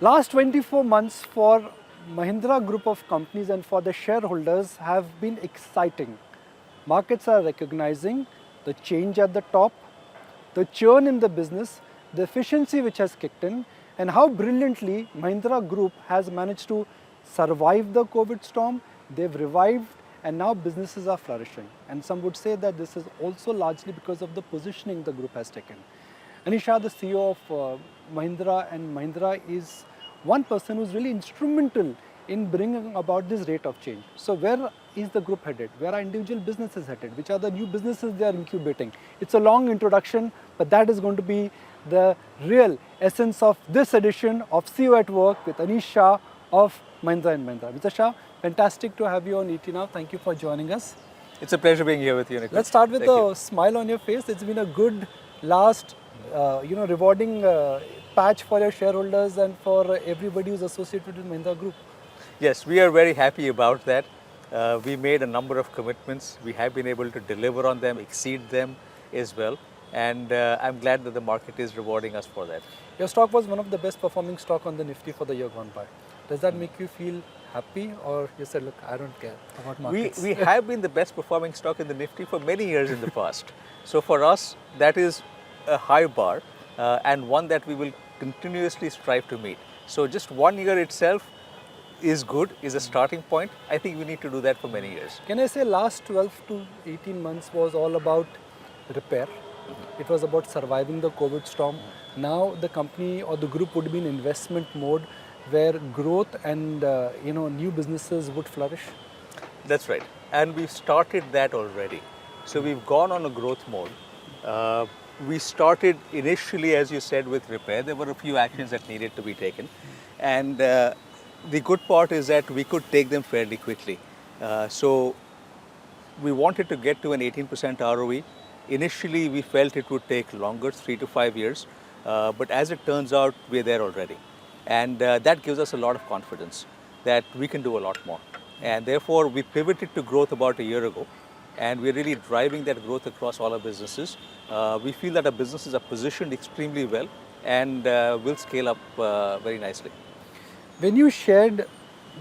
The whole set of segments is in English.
Last 24 months for Mahindra Group of companies and for the shareholders have been exciting. Markets are recognizing the change at the top, the churn in the business, the efficiency which has kicked in, and how brilliantly Mahindra Group has managed to survive the COVID storm. They've revived and now businesses are flourishing. And some would say that this is also largely because of the positioning the group has taken. Anish Shah, the CEO of Mahindra and Mahindra, is one person who's really instrumental in bringing about this rate of change. So where is the group headed? Where are individual businesses headed? Which are the new businesses they are incubating? It's a long introduction, but that is going to be the real essence of this edition of CEO at Work with Anish Shah of Mahindra & Mahindra. Mr. Shah, fantastic to have you on ET Now. Thank you for joining us. It's a pleasure being here with you, Nikunj. Let's start with a smile on your face. It's been a good last, rewarding patch for your shareholders and for everybody who's associated with Mahindra Group. Yes, we are very happy about that. We made a number of commitments. We have been able to deliver on them, exceed them as well. And I'm glad that the market is rewarding us for that. Your stock was one of the best performing stock on the Nifty for the year gone by. Does that make you feel happy, or you said, look, I don't care about markets? We have been the best performing stock in the Nifty for many years in the past. So for us, that is a high bar and one that we will continuously strive to meet. So just 1 year itself is good, is a starting point. I think we need to do that for many years. Can I say last 12 to 18 months was all about repair? It was about surviving the COVID storm. Now the company or the group would be in investment mode where growth and new businesses would flourish? That's right. And we've started that already. So we've gone on a growth mode. We started initially, as you said, with repair. There were a few actions that needed to be taken. And the good part is that we could take them fairly quickly. So we wanted to get to an 18% ROE. Initially, we felt it would take longer, 3 to 5 years. But as it turns out, we're there already. And that gives us a lot of confidence that we can do a lot more. And therefore, we pivoted to growth about a year ago. And we're really driving that growth across all our businesses. We feel that our businesses are positioned extremely well and will scale up very nicely. When you shared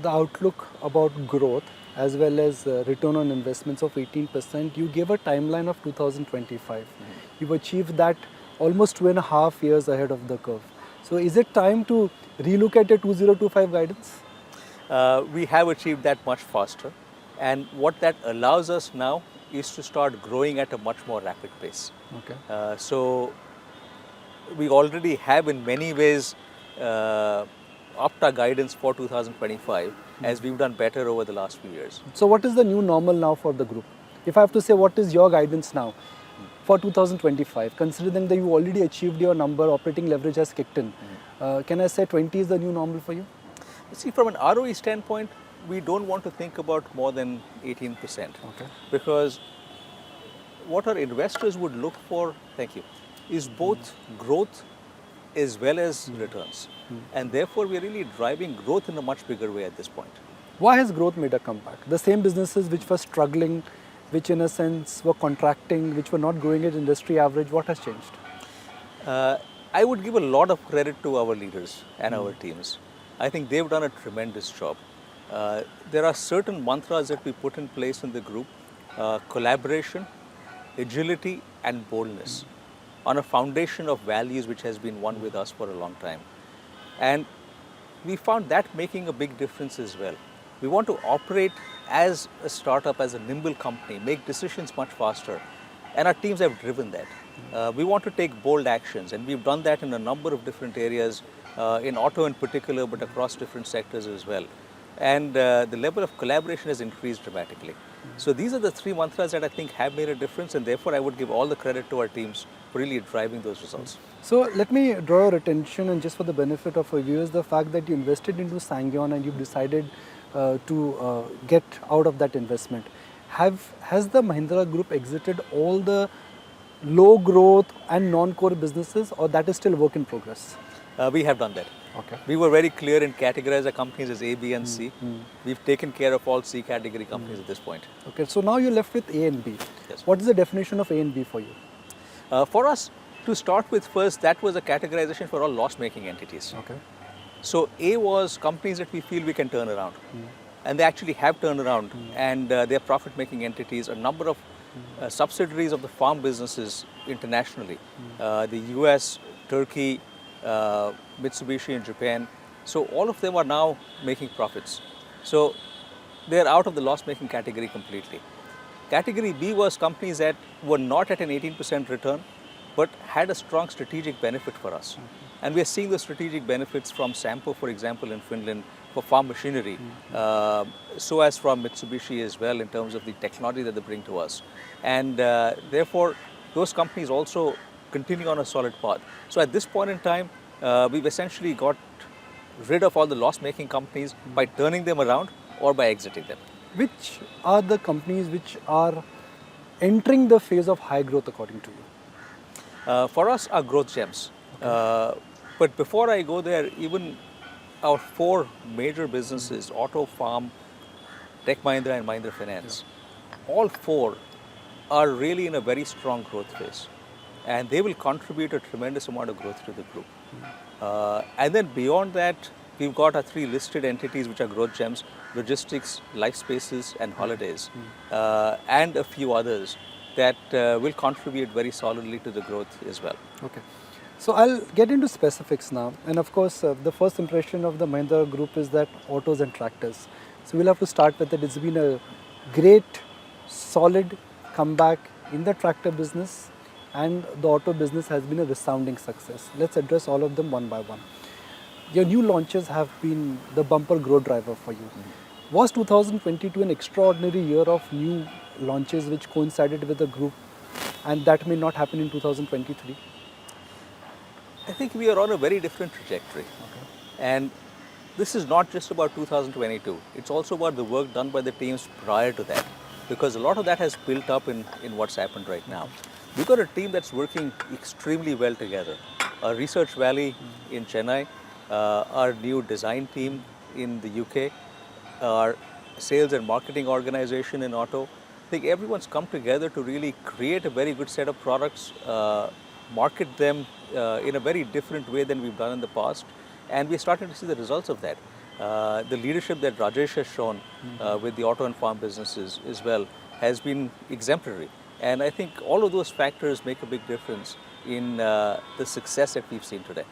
the outlook about growth as well as return on investments of 18%, you gave a timeline of 2025. You've achieved that almost 2.5 years ahead of the curve. So is it time to relook at your 2025 guidance? We have achieved that much faster. And what that allows us now is to start growing at a much more rapid pace. Okay. So we already have in many ways upped our guidance for 2025 as we've done better over the last few years. So what is the new normal now for the group? If I have to say, what is your guidance now for 2025, considering that you already achieved your number, operating leverage has kicked in? Can I say 20 is the new normal for you? See, from an ROE standpoint, we don't want to think about more than 18%. Okay. Because what our investors would look for, is both growth as well as returns. And therefore, we're really driving growth in a much bigger way at this point. Why has growth made a comeback? The same businesses which were struggling, which in a sense were contracting, which were not growing at industry average, what has changed? I would give a lot of credit to our leaders and our teams. I think they've done a tremendous job. There are certain mantras that we put in place in the group: collaboration, agility, and boldness, on a foundation of values which has been one with us for a long time. And we found that making a big difference as well. We want to operate as a startup, as a nimble company, make decisions much faster. And our teams have driven that. We want to take bold actions, and we've done that in a number of different areas, in auto in particular, but across different sectors as well. And the level of collaboration has increased dramatically. So these are the three mantras that I think have made a difference, and therefore I would give all the credit to our teams for really driving those results. So let me draw your attention, and just for the benefit of our viewers, the fact that you invested into Sangyon and you've decided to get out of that investment. Has the Mahindra Group exited all the low growth and non-core businesses, or that is still work in progress? We have done that. Okay. We were very clear in categorize our companies as A, B and C. We've taken care of all C category companies at this point. Okay, so now you're left with A and B. Yes. What is the definition of A and B for you? For us, to start with first, that was a categorization for all loss-making entities. Okay. So A was companies that we feel we can turn around. And they actually have turned around, and they're profit-making entities. A number of subsidiaries of the farm businesses internationally, the US, Turkey, Mitsubishi in Japan. So all of them are now making profits. So they're out of the loss-making category completely. Category B was companies that were not at an 18% return, but had a strong strategic benefit for us. And we are seeing the strategic benefits from Sampo, for example, in Finland, for farm machinery, so as from Mitsubishi as well in terms of the technology that they bring to us. And therefore, those companies also continue on a solid path. So at this point in time, we've essentially got rid of all the loss-making companies by turning them around or by exiting them. Which are the companies which are entering the phase of high growth according to you? For us, are growth gems. But before I go there, even our four major businesses, Auto, Farm, Tech Mahindra and Mahindra Finance, all four are really in a very strong growth phase. And they will contribute a tremendous amount of growth to the group. And then beyond that, we've got our three listed entities which are growth gems, logistics, life spaces and holidays, and a few others that will contribute very solidly to the growth as well. Okay. So I'll get into specifics now. And of course, the first impression of the Mahindra group is that autos and tractors. So we'll have to start with it. It's been a great, solid comeback in the tractor business, and the auto business has been a resounding success. Let's address all of them one by one. Your new launches have been the bumper growth driver for you. Was 2022 an extraordinary year of new launches which coincided with the group, and that may not happen in 2023? I think we are on a very different trajectory. And this is not just about 2022. It's also about the work done by the teams prior to that, because a lot of that has built up in what's happened right now. We've got a team that's working extremely well together. Our Research Valley in Chennai, our new design team in the UK, our sales and marketing organization in Auto. I think everyone's come together to really create a very good set of products, market them in a very different way than we've done in the past, and we're starting to see the results of that. The leadership that Rajesh has shown with the auto and farm businesses as well has been exemplary, and I think all of those factors make a big difference in the success that we've seen today.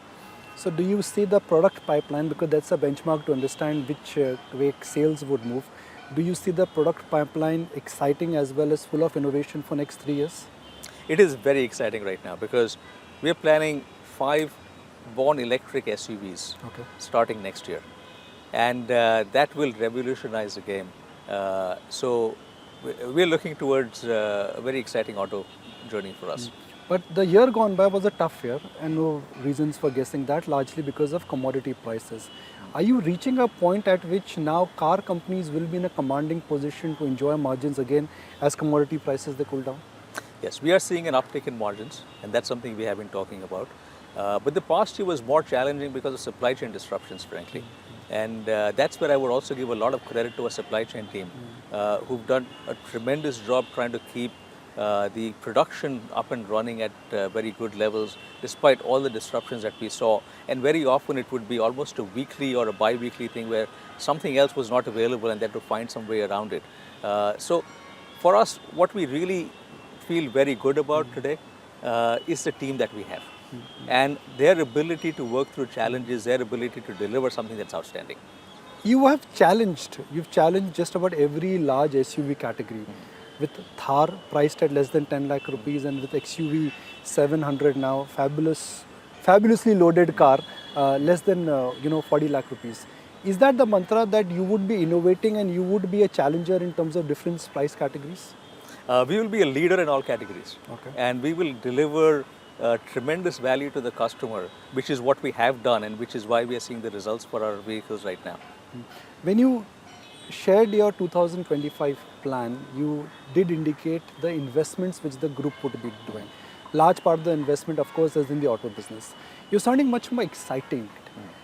So do you see the product pipeline, because that's a benchmark to understand which way sales would move? Do you see the product pipeline exciting as well as full of innovation for next 3 years? It is very exciting right now because we are planning 5 born electric SUVs starting next year, and that will revolutionize the game. So we're looking towards a very exciting auto journey for us. But the year gone by was a tough year, and no reasons for guessing that, largely because of commodity prices. Are you reaching a point at which now car companies will be in a commanding position to enjoy margins again as commodity prices they cool down? Yes, we are seeing an uptick in margins, and that's something we have been talking about. But the past year was more challenging because of supply chain disruptions, frankly. And that's where I would also give a lot of credit to our supply chain team, who've done a tremendous job trying to keep the production up and running at very good levels, despite all the disruptions that we saw. And very often it would be almost a weekly or a bi-weekly thing where something else was not available and they had to find some way around it. So for us, what we really feel very good about today is the team that we have. And their ability to work through challenges, their ability to deliver something that's outstanding. You've challenged just about every large SUV category. With Thar priced at less than 10 lakh rupees, and with XUV 700 now, fabulously loaded car, less than 40 lakh rupees. Is that the mantra, that you would be innovating and you would be a challenger in terms of different price categories? We will be a leader in all categories, and we will deliver tremendous value to the customer, which is what we have done and which is why we are seeing the results for our vehicles right now. When you shared your 2025 plan, you did indicate the investments which the group would be doing. Large part of the investment, of course, is in the auto business. You're sounding much more exciting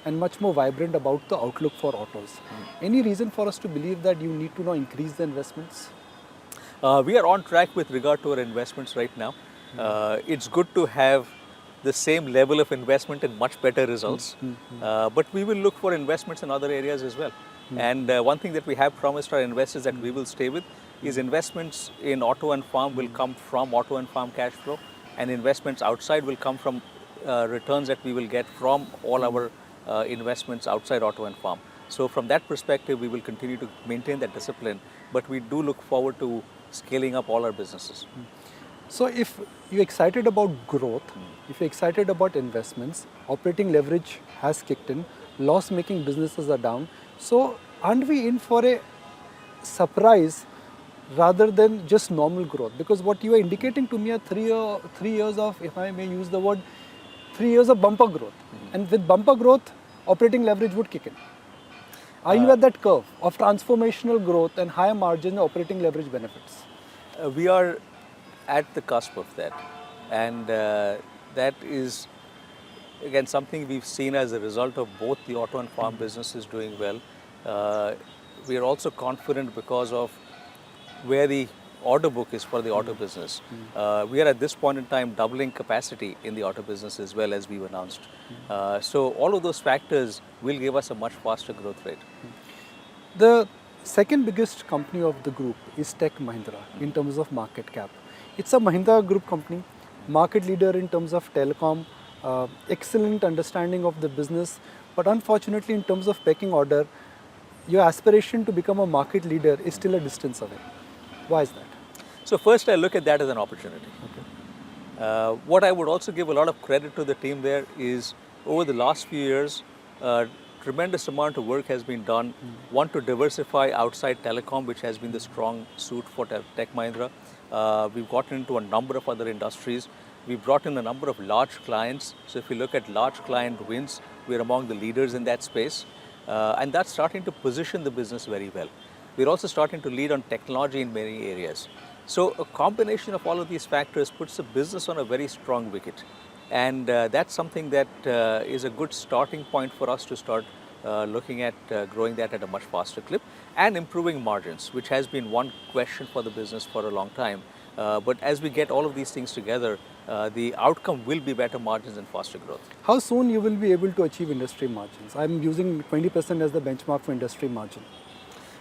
and much more vibrant about the outlook for autos. Any reason for us to believe that you need to now increase the investments? We are on track with regard to our investments right now. It's good to have the same level of investment and much better results. But we will look for investments in other areas as well. And one thing that we have promised our investors that we will stay with is investments in auto and farm will come from auto and farm cash flow, and investments outside will come from returns that we will get from all our investments outside auto and farm. So from that perspective, we will continue to maintain that discipline, but we do look forward to scaling up all our businesses. So if you're excited about growth, if you're excited about investments, operating leverage has kicked in, loss-making businesses are down. So aren't we in for a surprise rather than just normal growth? Because what you are indicating to me are 3 years of, if I may use the word, 3 years of bumper growth. And with bumper growth, operating leverage would kick in. Are you at that curve of transformational growth and higher margin operating leverage benefits? We are at the cusp of that, and that is again something we've seen as a result of both the auto and farm businesses doing well. We are also confident because of where the order book is for the auto business. We are at this point in time doubling capacity in the auto business as well, as we've announced. So all of those factors will give us a much faster growth rate. The second biggest company of the group is Tech Mahindra in terms of market cap. It's a Mahindra Group company, market leader in terms of telecom, excellent understanding of the business, but unfortunately in terms of pecking order, your aspiration to become a market leader is still a distance away. Why is that? So first I look at that as an opportunity. What I would also give a lot of credit to the team there is over the last few years, tremendous amount of work has been done. One, to diversify outside telecom, which has been the strong suit for Tech Mahindra. We've gotten into a number of other industries. We've brought in a number of large clients. So if you look at large client wins, we're among the leaders in that space. And that's starting to position the business very well. We're also starting to lead on technology in many areas. So a combination of all of these factors puts the business on a very strong wicket. And that's something that is a good starting point for us to start looking at growing that at a much faster clip and improving margins, which has been one question for the business for a long time. But as we get all of these things together, the outcome will be better margins and faster growth. How soon you will be able to achieve industry margins? I'm using 20% as the benchmark for industry margin.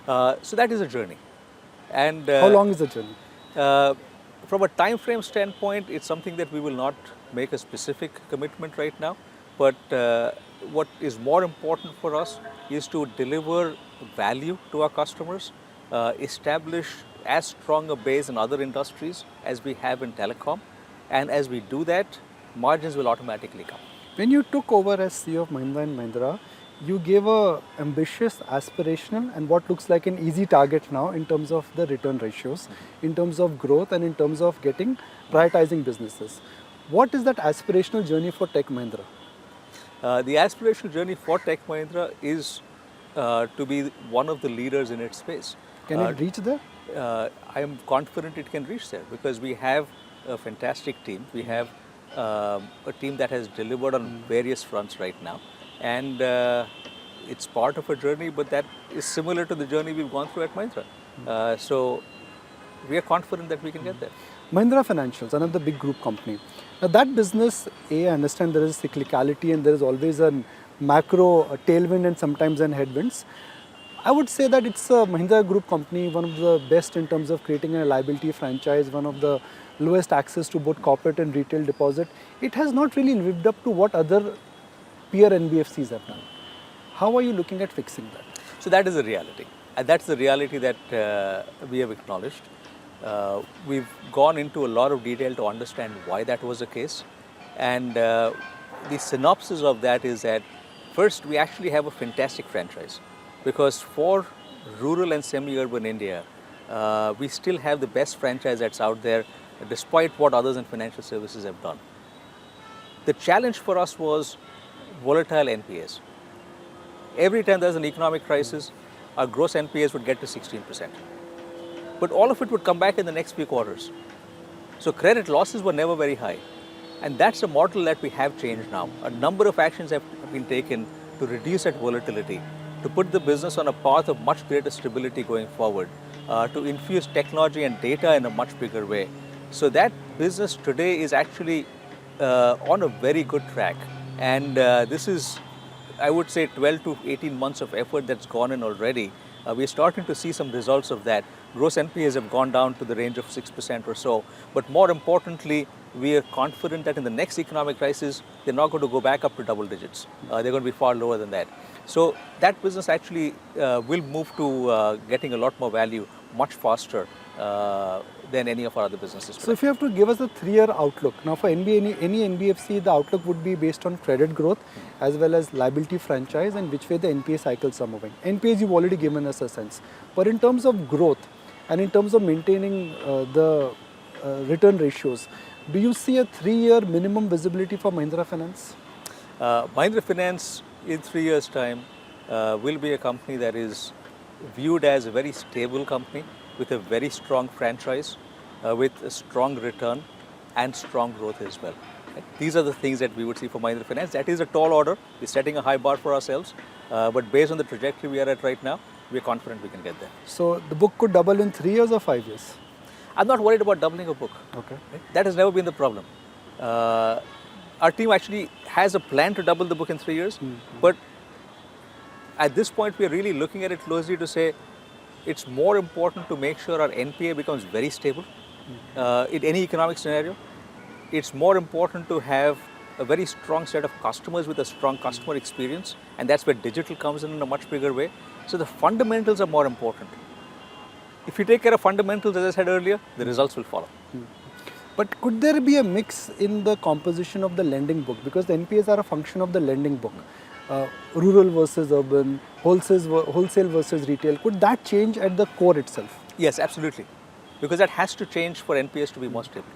So that is a journey. And how long is the journey? From a time frame standpoint, it's something that we will not make a specific commitment right now. But what is more important for us is to deliver value to our customers, establish as strong a base in other industries as we have in telecom. And as we do that, margins will automatically come. When you took over as CEO of Mahindra & Mahindra, you gave a ambitious, aspirational and what looks like an easy target now in terms of the return ratios, in terms of growth and in terms of getting prioritizing businesses. What is that aspirational journey for Tech Mahindra? The aspirational journey for Tech Mahindra is to be one of the leaders in its space. Can it reach there? I am confident it can reach there because we have a fantastic team. We have a team that has delivered on various fronts right now. And it's part of a journey, but that is similar to the journey we've gone through at Mahindra. So we are confident that we can get there. Mahindra Financials, another big group company. Now that business, I understand there is cyclicality and there is always a macro tailwind and sometimes an headwinds. I would say that it's a Mahindra Group company, one of the best in terms of creating a liability franchise, one of the lowest access to both corporate and retail deposit. It has not really lived up to what other peer NBFCs have done. How are you looking at fixing that? So that is a reality. And that's the reality that we have acknowledged. We've gone into a lot of detail to understand why that was the case. And the synopsis of that is that first, we actually have a fantastic franchise. Because for rural and semi-urban India, we still have the best franchise that's out there, despite what others in financial services have done. The challenge for us was volatile NPAs. Every time there's an economic crisis, our gross NPAs would get to 16%. But all of it would come back in the next few quarters. So credit losses were never very high. And that's a model that we have changed now. A number of actions have been taken to reduce that volatility, to put the business on a path of much greater stability going forward, to infuse technology and data in a much bigger way. So that business today is actually on a very good track. And this is, I would say, 12 to 18 months of effort that's gone in already. We're starting to see some results of that. Gross NPAs have gone down to the range of 6% or so. But more importantly, we are confident that in the next economic crisis, they're not going to go back up to double digits. They're going to be far lower than that. So that business actually will move to getting a lot more value much faster than any of our other businesses today. So if you have to give us a 3-year outlook, now for any NBFC, the outlook would be based on credit growth as well as liability franchise and which way the NPA cycles are moving. NPAs you've already given us a sense. But in terms of growth and in terms of maintaining the return ratios, do you see a 3-year minimum visibility for Mahindra Finance? Mahindra Finance in 3 years' time will be a company that is viewed as a very stable company with a very strong franchise, with a strong return and strong growth as well. Right? These are the things that we would see for Mahindra Finance. That is a tall order. We're setting a high bar for ourselves, but based on the trajectory we are at right now, we're confident we can get there. So the book could double in 3 years or 5 years? I'm not worried about doubling a book. Okay. Right? That has never been the problem. Our team actually has a plan to double the book in 3 years, but at this point we are really looking at it closely to say it's more important to make sure our NPA becomes very stable in any economic scenario. It's more important to have a very strong set of customers with a strong customer experience, and that's where digital comes in a much bigger way. So the fundamentals are more important. If you take care of fundamentals, as I said earlier, the results will follow. But could there be a mix in the composition of the lending book? Because the NPAs are a function of the lending book. Rural versus urban, wholesale versus retail. Could that change at the core itself? Yes, absolutely. Because that has to change for NPS to be more stable.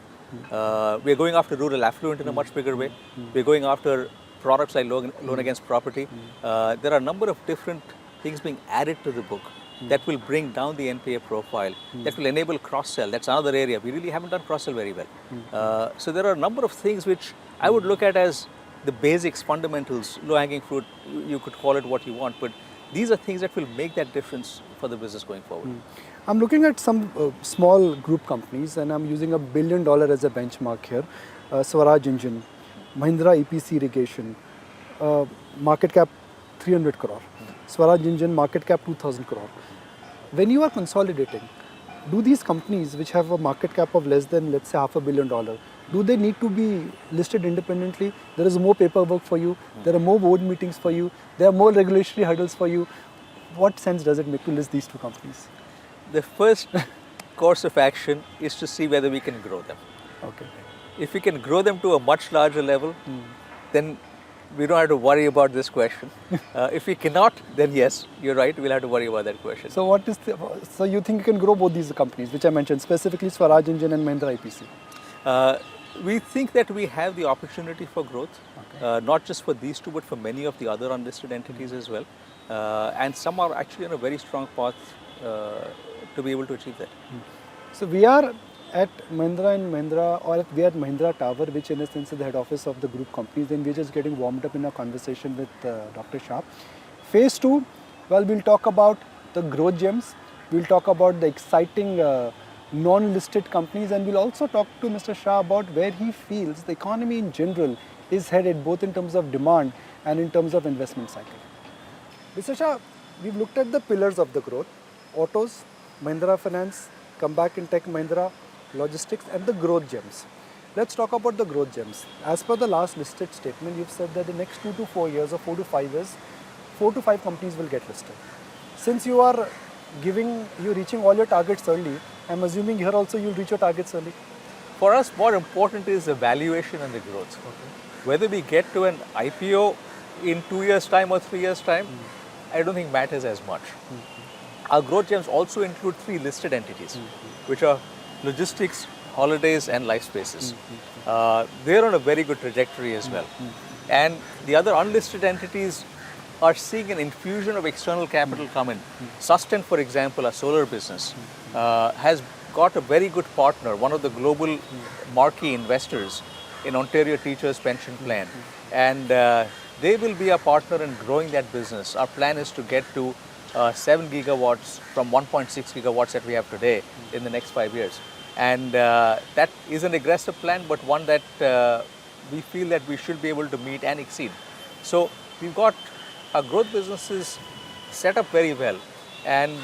We are going after rural affluent in a much bigger way. We are going after products like loan against property. There are a number of different things being added to the book that will bring down the NPA profile, that will enable cross-sell. That's another area. We really haven't done cross-sell very well. So there are a number of things which I would look at as the basics, fundamentals, low-hanging fruit, you could call it what you want, but these are things that will make that difference for the business going forward. I'm looking at some small group companies and I'm using $1 billion as a benchmark here. Swaraj Engine, Mahindra EPC Irrigation, market cap 300 crore. Swaraj Engine, market cap 2000 crore. When you are consolidating, do these companies which have a market cap of less than, let's say, $500 million, do they need to be listed independently? There is more paperwork for you, there are more board meetings for you, there are more regulatory hurdles for you. What sense does it make to list these two companies? The first course of action is to see whether we can grow them. Okay. If we can grow them to a much larger level, then we don't have to worry about this question. If we cannot, then yes, you're right, we'll have to worry about that question. So so you think you can grow both these companies, which I mentioned, specifically Swaraj Engine and Mahindra EPC? We think that we have the opportunity for growth, not just for these two, but for many of the other unlisted entities as well. And some are actually on a very strong path to be able to achieve that. So we are at Mahindra and Mahindra, or we are at Mahindra Tower, which in a sense is the head office of the group companies, and we're just getting warmed up in our conversation with Dr. Shah. Phase 2, well, we'll talk about the growth gems, we'll talk about the exciting non-listed companies, and we'll also talk to Mr. Shah about where he feels the economy in general is headed, both in terms of demand and in terms of investment cycle. Mr. Shah, we've looked at the pillars of the growth: autos, Mahindra Finance, comeback in tech Mahindra, logistics, and the growth gems. Let's talk about the growth gems. As per the last listed statement, you've said that the next 2 to 4 years or 4 to 5 years, 4 to 5 companies will get listed. Since you're reaching all your targets early, I'm assuming here also you'll reach your targets early. For us, more important is the valuation and the growth. Okay. Whether we get to an IPO in 2 years' time or 3 years' time, I don't think matters as much. Our growth gems also include 3 listed entities, which are logistics, holidays, and life spaces. They're on a very good trajectory as well. And the other unlisted entities are seeing an infusion of external capital come in. Sustain, for example, our solar business, has got a very good partner, one of the global marquee investors in Ontario Teachers Pension Plan. And they will be a partner in growing that business. Our plan is to get to 7 gigawatts from 1.6 gigawatts that we have today in the next 5 years. And that is an aggressive plan, but one that we feel that we should be able to meet and exceed. So we've got our growth businesses set up very well, and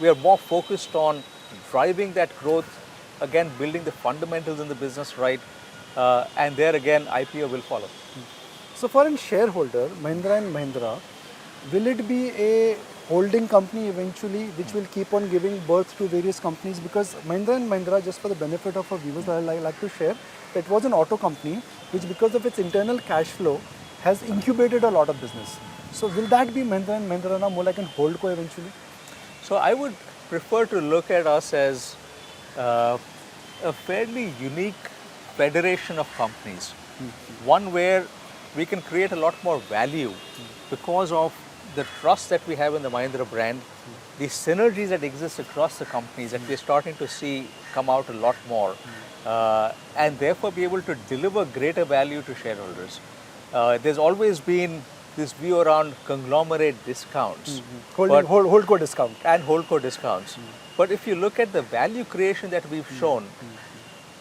we are more focused on driving that growth, again building the fundamentals in the business right, and there again IPO will follow. So for a shareholder, Mahindra and Mahindra, will it be a holding company eventually which will keep on giving birth to various companies? Because Mahindra and Mahindra, just for the benefit of our viewers, I like to share, it was an auto company which because of its internal cash flow has incubated a lot of business. So will that be Mahindra and Mahindra now more like an holdco eventually? So I would prefer to look at us as a fairly unique federation of companies, one where we can create a lot more value because of the trust that we have in the Mahindra brand, the synergies that exist across the companies that we're starting to see come out a lot more, and therefore be able to deliver greater value to shareholders. There's always been this view around conglomerate discounts. Holdco discount. And holdco discounts. But if you look at the value creation that we've shown,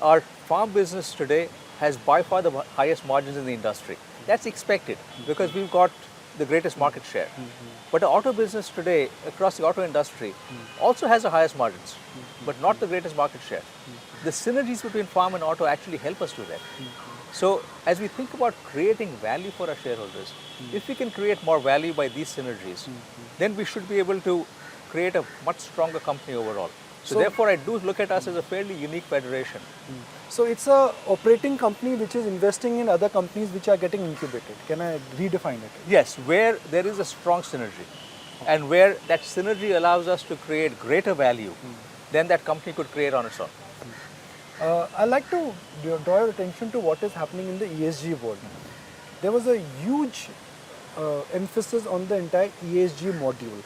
our farm business today has by far the highest margins in the industry. That's expected because we've got the greatest market share. But the auto business today across the auto industry also has the highest margins, but not the greatest market share. The synergies between farm and auto actually help us do that. So as we think about creating value for our shareholders, if we can create more value by these synergies, then we should be able to create a much stronger company overall. So therefore, I do look at us as a fairly unique federation. So it's a operating company which is investing in other companies which are getting incubated. Can I redefine it? Yes, where there is a strong synergy and where that synergy allows us to create greater value than that company could create on its own. I'd like to draw your attention to what is happening in the ESG world. There was a huge emphasis on the entire ESG module.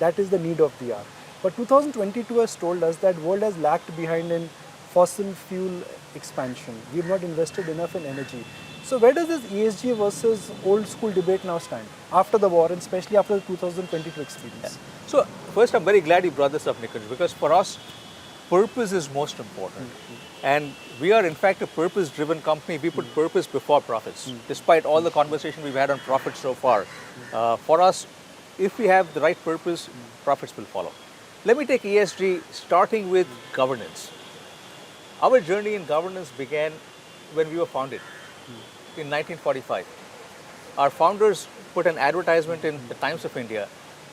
That is the need of the hour. But 2022 has told us that world has lagged behind in fossil fuel expansion. We have not invested enough in energy. So where does this ESG versus old school debate now stand after the war and especially after the 2022 experience? So first, I'm very glad you brought this up, Nikunj, because for us, purpose is most important. And we are in fact a purpose-driven company. We put purpose before profits, despite all the conversation we've had on profits so far. For us, if we have the right purpose, profits will follow. Let me take ESG starting with governance. Our journey in governance began when we were founded in 1945. Our founders put an advertisement in the Times of India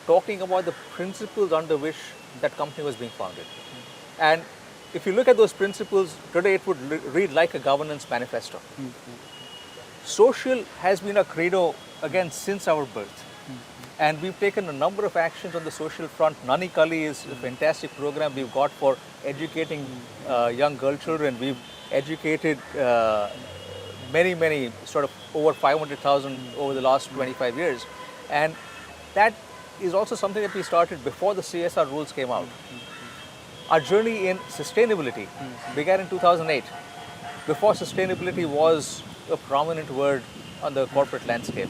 talking about the principles under which that company was being founded. And if you look at those principles, today it would read like a governance manifesto. Social has been a credo again since our birth. And we've taken a number of actions on the social front. Nani Kali is a fantastic program we've got for educating young girl children. We've educated many, sort of over 500,000 over the last 25 years. And that is also something that we started before the CSR rules came out. Our journey in sustainability began in 2008, before sustainability was a prominent word on the corporate landscape.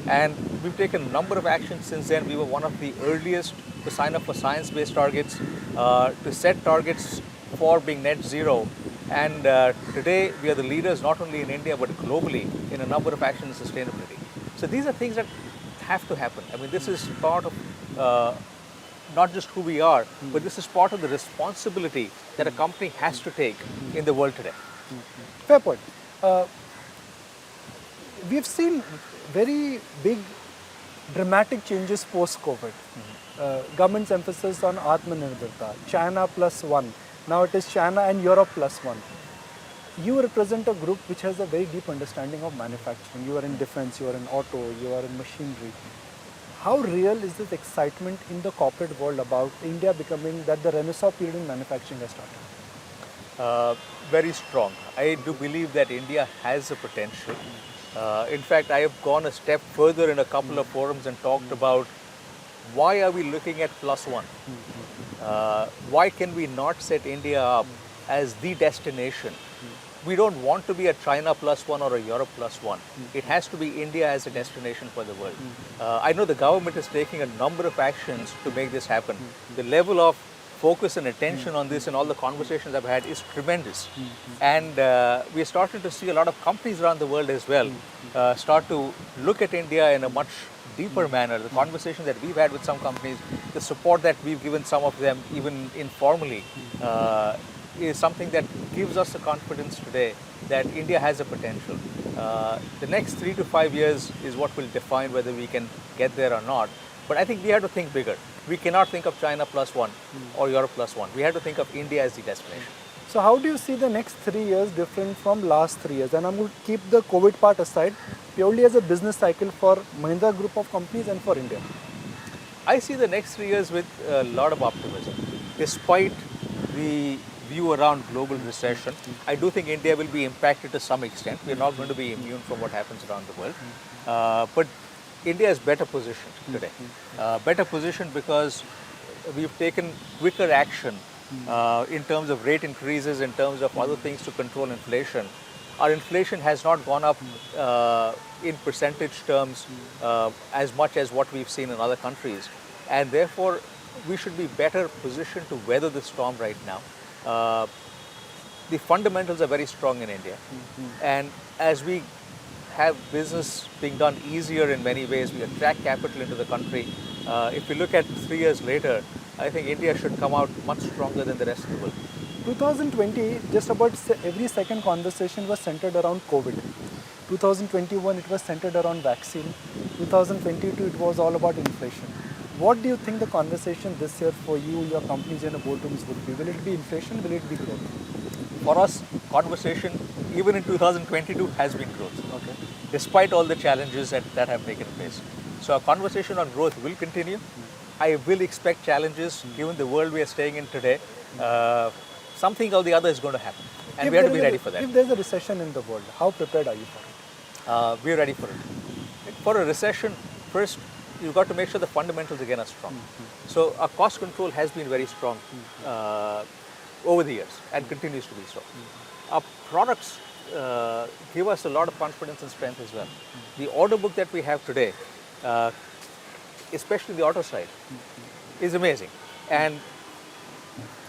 And we've taken a number of actions since then. We were one of the earliest to sign up for science-based targets, to set targets for being net zero. And today we are the leaders not only in India but globally in a number of actions in sustainability. So these are things that have to happen. I mean, this is part of not just who we are, but this is part of the responsibility that a company has to take in the world today. Fair point. We've seen very big, dramatic changes post-COVID. Government's emphasis on Atmanirbharta, China plus one. Now it is China and Europe plus one. You represent a group which has a very deep understanding of manufacturing. You are in defense, you are in auto, you are in machinery. How real is this excitement in the corporate world about India becoming that the Renaissance period in manufacturing has started? Very strong. I do believe that India has a potential. In fact, I have gone a step further in a couple of forums and talked about why are we looking at plus one? Why can we not set India up as the destination? We don't want to be a China plus one or a Europe plus one. It has to be India as a destination for the world. I know the government is taking a number of actions to make this happen. The level of focus and attention on this and all the conversations I've had is tremendous. And we're starting to see a lot of companies around the world as well start to look at India in a much deeper manner. The conversations that we've had with some companies, the support that we've given some of them, even informally, is something that gives us the confidence today that India has a potential. The next 3 to 5 years is what will define whether we can get there or not. But I think we have to think bigger. We cannot think of China plus one or Europe plus one. We have to think of India as the destination. So how do you see the next 3 years different from last 3 years? And I'm going to keep the COVID part aside, purely as a business cycle for Mahindra Group of companies and for India. I see the next 3 years with a lot of optimism. Despite the view around global recession, I do think India will be impacted to some extent. We're not going to be immune from what happens around the world. But India is better positioned today. Better positioned because we've taken quicker action in terms of rate increases, in terms of other things to control inflation. Our inflation has not gone up in percentage terms as much as what we've seen in other countries. And therefore, we should be better positioned to weather the storm right now. The fundamentals are very strong in India. And as we have business being done easier in many ways, we attract capital into the country. If we look at 3 years later, I think India should come out much stronger than the rest of the world. 2020, just about every second conversation was centered around COVID. 2021, it was centered around vaccine. 2022, it was all about inflation. What do you think the conversation this year for you, your companies and your boardrooms would be? Will it be inflation? Will it be growth? For us, conversation, even in 2022, has been growth. Okay. Despite all the challenges that have taken place. So our conversation on growth will continue. I will expect challenges given the world we are staying in today. Something or the other is going to happen. And we have to be ready for that. If there's a recession in the world, how prepared are you for it? We're ready for it. For a recession, first, you've got to make sure the fundamentals again are strong. So our cost control has been very strong over the years and continues to be so. Our products give us a lot of confidence and strength as well. The order book that we have today, especially the auto side, is amazing. And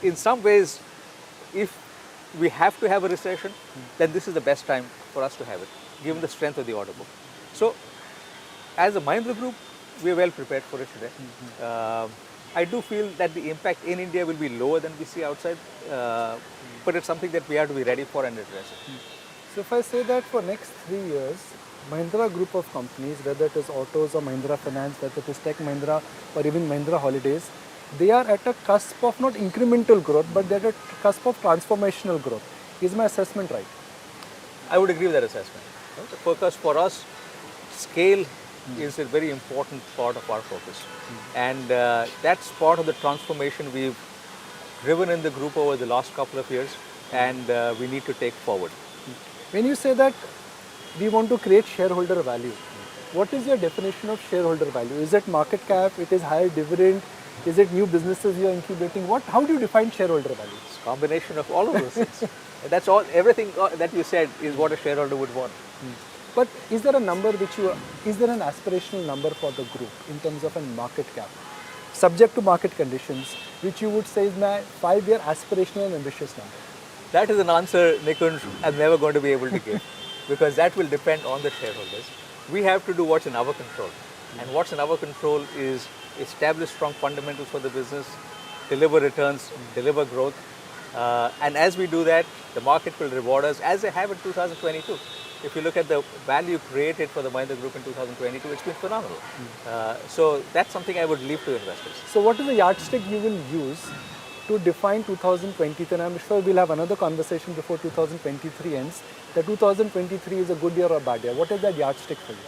in some ways, if we have to have a recession, then this is the best time for us to have it, given the strength of the order book. So, as a Mahindra Group, we are well prepared for it today. I do feel that the impact in India will be lower than we see outside, but it's something that we have to be ready for and address it. So if I say that for next 3 years, Mahindra Group of companies, whether it is autos or Mahindra Finance, whether it is Tech Mahindra or even Mahindra Holidays, they are at a cusp of not incremental growth, but they're at a cusp of transformational growth. Is my assessment right? I would agree with that assessment. The focus for us, scale is a very important part of our focus. And that's part of the transformation we've driven in the group over the last couple of years, and we need to take forward. When you say that we want to create shareholder value, what is your definition of shareholder value? Is it market cap? It is higher dividend? Is it new businesses you are incubating? How do you define shareholder value? It's a combination of all of those things. That's all. Everything that you said is what a shareholder would want. But is there a number is there an aspirational number for the group in terms of a market cap, subject to market conditions, which you would say is my 5-year aspirational and ambitious number? That is an answer, Nikunj, I'm never going to be able to give, because that will depend on the shareholders. We have to do what's in our control. And what's in our control is establish strong fundamentals for the business, deliver returns, deliver growth. And as we do that, the market will reward us, as they have in 2022. If you look at the value created for the Mahindra Group in 2022, it's been phenomenal. So that's something I would leave to investors. So what is the yardstick you will use to define 2023? And I'm sure we'll have another conversation before 2023 ends. That 2023 is a good year or a bad year. What is that yardstick for you?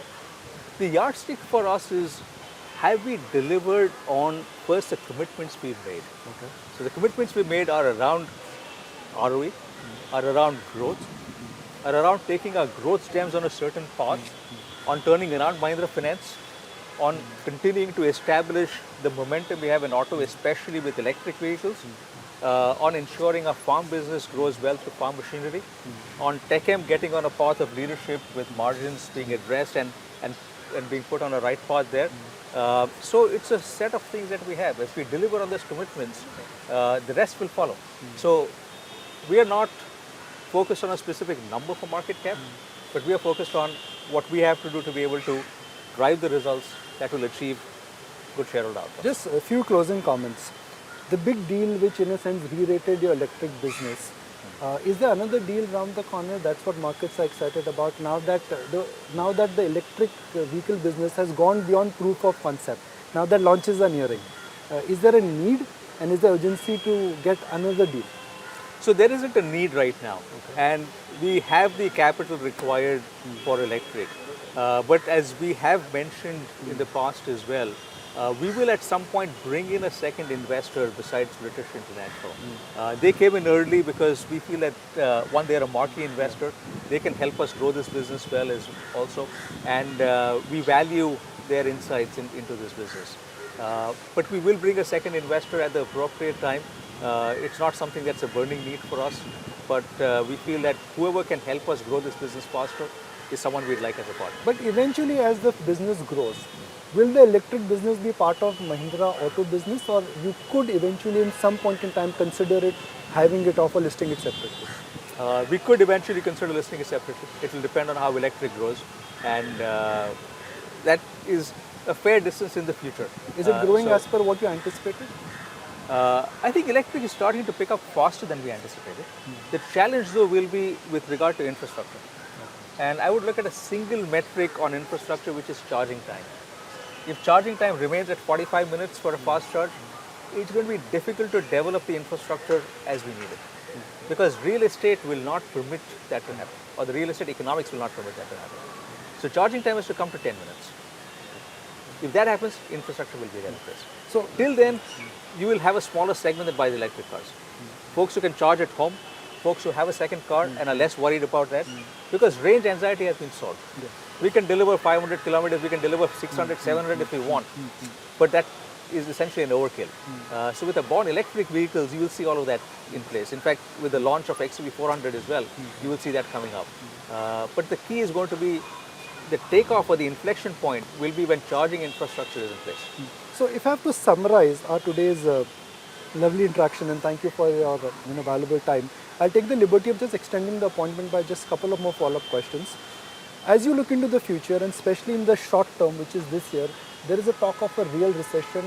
The yardstick for us is, have we delivered on first the commitments we've made? Okay. So the commitments we made are around ROE, are around growth, are around taking our growth gems on a certain path, on turning around Mahindra Finance, on continuing to establish the momentum we have in auto, especially with electric vehicles, on ensuring our farm business grows well through farm machinery, on TechM getting on a path of leadership with margins being addressed and being put on a right path there, So it's a set of things that we have. If we deliver on those commitments, the rest will follow. So we are not focused on a specific number for market cap, but we are focused on what we have to do to be able to drive the results that will achieve good shareholder outcomes. Just a few closing comments. The big deal which in a sense re-rated your electric business, is there another deal around the corner? That's what markets are excited about now that the electric vehicle business has gone beyond proof of concept. Now that launches are nearing. Is there a need and is there urgency to get another deal? So there isn't a need right now, and we have the capital required for electric. But as we have mentioned in the past as well, we will at some point bring in a second investor besides British International. They came in early because we feel that one, they're a marquee investor. They can help us grow this business well as also, and we value their insights into this business. But we will bring a second investor at the appropriate time. It's not something that's a burning need for us, but we feel that whoever can help us grow this business faster is someone we'd like as a partner. But eventually as the business grows, will the electric business be part of Mahindra auto business, or you could eventually in some point in time consider it, having it off or listing it separately? We could eventually consider listing it separately. It will depend on how electric grows, and that is a fair distance in the future. Is it growing as per what you anticipated? I think electric is starting to pick up faster than we anticipated. The challenge though will be with regard to infrastructure. And I would look at a single metric on infrastructure, which is charging time. If charging time remains at 45 minutes for a fast charge, it's going to be difficult to develop the infrastructure as we need it. Because real estate will not permit that to happen, or the real estate economics will not permit that to happen. So charging time has to come to 10 minutes. If that happens, infrastructure will be there in place. So till then, you will have a smaller segment that buys electric cars. Folks who can charge at home, folks who have a second car and are less worried about that, because range anxiety has been solved. We can deliver 500 kilometers, we can deliver 600, 700 if we want, but that is essentially an overkill. So with the born electric vehicles, you will see all of that in place. In fact, with the launch of XUV400 as well, you will see that coming up. But the key is going to be the takeoff, or the inflection point will be when charging infrastructure is in place. So if I have to summarize our today's lovely interaction, and thank you for your valuable time, I'll take the liberty of just extending the appointment by just a couple of more follow-up questions. As you look into the future, and especially in the short term, which is this year, there is a talk of a real recession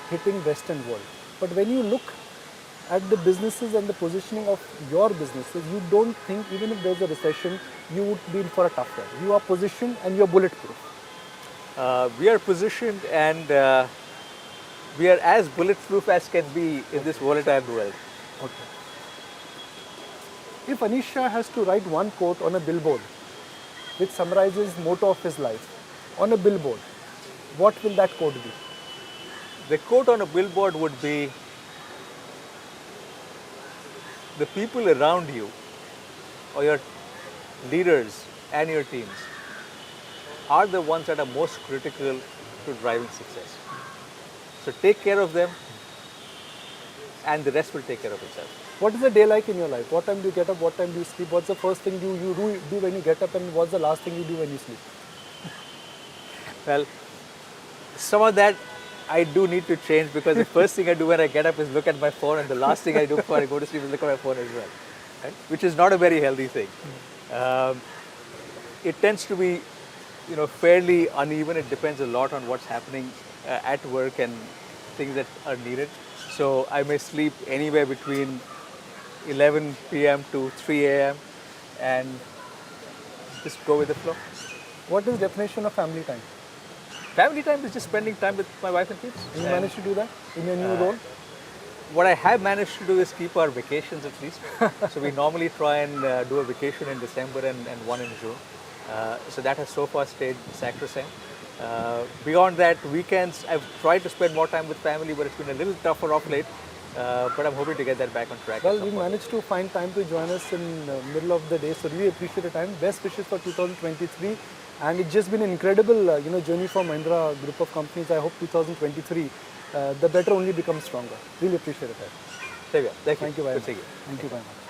hitting Western world. But when you look at the businesses and the positioning of your businesses, you don't think even if there's a recession, you would be in for a tough year. You are positioned and you're bulletproof. We are positioned, and we are as bulletproof as can be in this volatile world. Okay. If Anish Shah has to write one quote on a billboard, which summarizes motto of his life, on a billboard, what will that quote be? The quote on a billboard would be, the people around you, or your leaders and your teams, are the ones that are most critical to driving success. So take care of them, and the rest will take care of itself. What is a day like in your life? What time do you get up? What time do you sleep? What's the first thing you do when you get up, and what's the last thing you do when you sleep? Well, some of that I do need to change, because the first thing I do when I get up is look at my phone, and the last thing I do before I go to sleep is look at my phone as well, right? Which is not a very healthy thing. It tends to be, fairly uneven. It depends a lot on what's happening at work and things that are needed. So I may sleep anywhere between 11 p.m. to 3 a.m. and just go with the flow. What is the definition of family time? Family time is just spending time with my wife and kids. You managed to do that in your new role? What I have managed to do is keep our vacations at least. So we normally try and do a vacation in December and one in June. So that has so far stayed sacrosanct. Beyond that, weekends, I've tried to spend more time with family, but it's been a little tougher off late. But I'm hoping to get that back on track. Well, we managed to find time to join us in the middle of the day, so really appreciate the time. Best wishes for 2023, and it's just been an incredible journey for Mahindra Group of Companies. I hope 2023, the better only becomes stronger. Really appreciate it. There we are. Thank you. Thank you very much. Good to see you. Thank you very much.